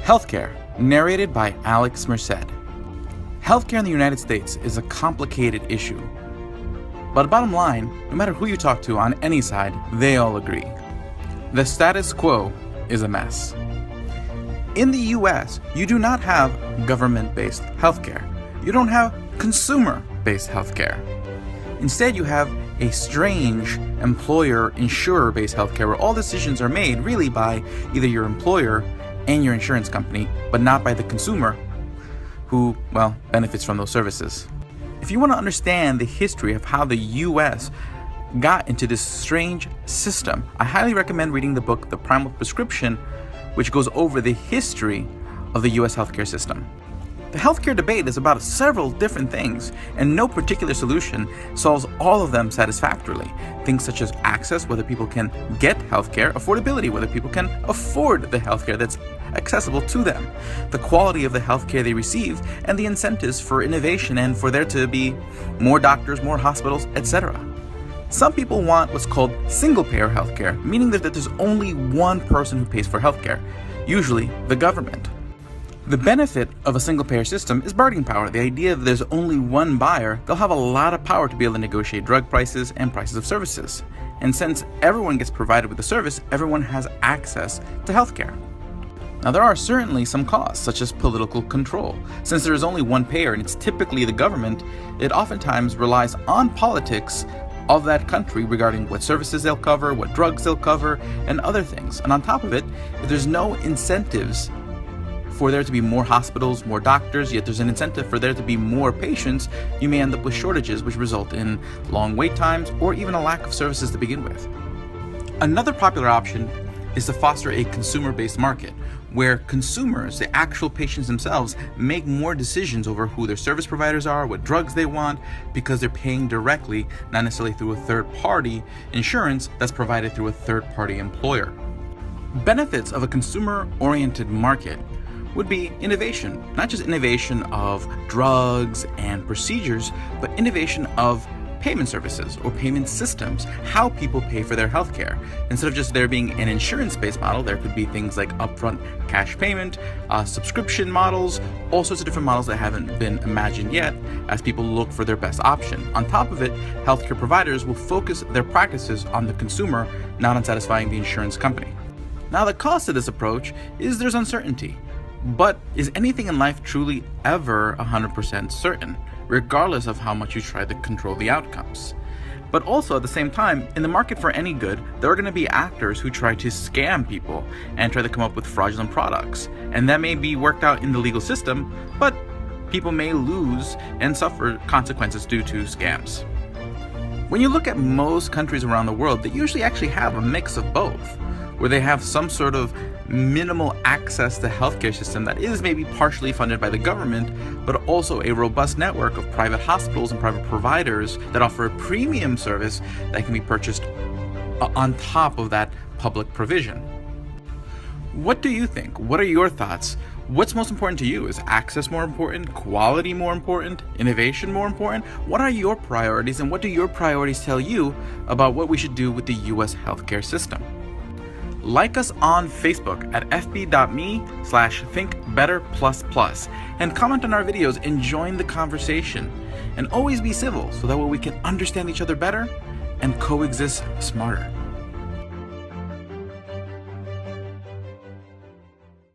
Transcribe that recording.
Healthcare, narrated by Alex Merced. Healthcare in the United States is a complicated issue. But bottom line, no matter who you talk to on any side, they all agree. The status quo is a mess. In the US, you do not have government-based healthcare. You don't have consumer-based healthcare. Instead, you have a strange employer-insurer-based healthcare where all decisions are made really by either your employer and your insurance company, but not by the consumer who, well, benefits from those services. If you want to understand the history of how the US got into this strange system, I highly recommend reading the book The Primal Prescription, which goes over the history of the US healthcare system. The healthcare debate is about several different things, and no particular solution solves all of them satisfactorily. Things such as access, whether people can get healthcare, affordability, whether people can afford the healthcare that's accessible to them, the quality of the healthcare they receive, and the incentives for innovation and for there to be more doctors, more hospitals, etc. Some people want what's called single-payer healthcare, meaning that there's only one person who pays for healthcare, usually the government. The benefit of a single-payer system is bargaining power. The idea that there's only one buyer, they'll have a lot of power to be able to negotiate drug prices and prices of services. And since everyone gets provided with the service, everyone has access to healthcare. Now, there are certainly some costs, such as political control. Since there is only one payer and it's typically the government, it oftentimes relies on politics of that country regarding what services they'll cover, what drugs they'll cover, and other things. And on top of it, if there's no incentives for there to be more hospitals, more doctors, yet there's an incentive for there to be more patients, you may end up with shortages which result in long wait times or even a lack of services to begin with. Another popular option is to foster a consumer-based market, where consumers, the actual patients themselves, make more decisions over who their service providers are, what drugs they want, because they're paying directly, not necessarily through a third-party insurance that's provided through a third-party employer. Benefits of a consumer-oriented market would be innovation, not just innovation of drugs and procedures, but innovation of payment services or payment systems, how people pay for their healthcare. Instead of just there being an insurance-based model, there could be things like upfront cash payment, subscription models, all sorts of different models that haven't been imagined yet as people look for their best option. On top of it, healthcare providers will focus their practices on the consumer, not on satisfying the insurance company. Now, the cost of this approach is there's uncertainty. But is anything in life truly ever 100% certain, regardless of how much you try to control the outcomes? But also at the same time, in the market for any good, there are going to be actors who try to scam people and try to come up with fraudulent products. And that may be worked out in the legal system, but people may lose and suffer consequences due to scams. When you look at most countries around the world, they usually actually have a mix of both, where they have some sort of minimal access to healthcare system that is maybe partially funded by the government, but also a robust network of private hospitals and private providers that offer a premium service that can be purchased on top of that public provision. What do you think? What are your thoughts? What's most important to you? Is access more important? Quality more important? Innovation more important? What are your priorities, and what do your priorities tell you about what we should do with the US healthcare system? Like us on Facebook at fb.me/thinkbetter++ and comment on our videos and join the conversation. And always be civil so that way we can understand each other better and coexist smarter.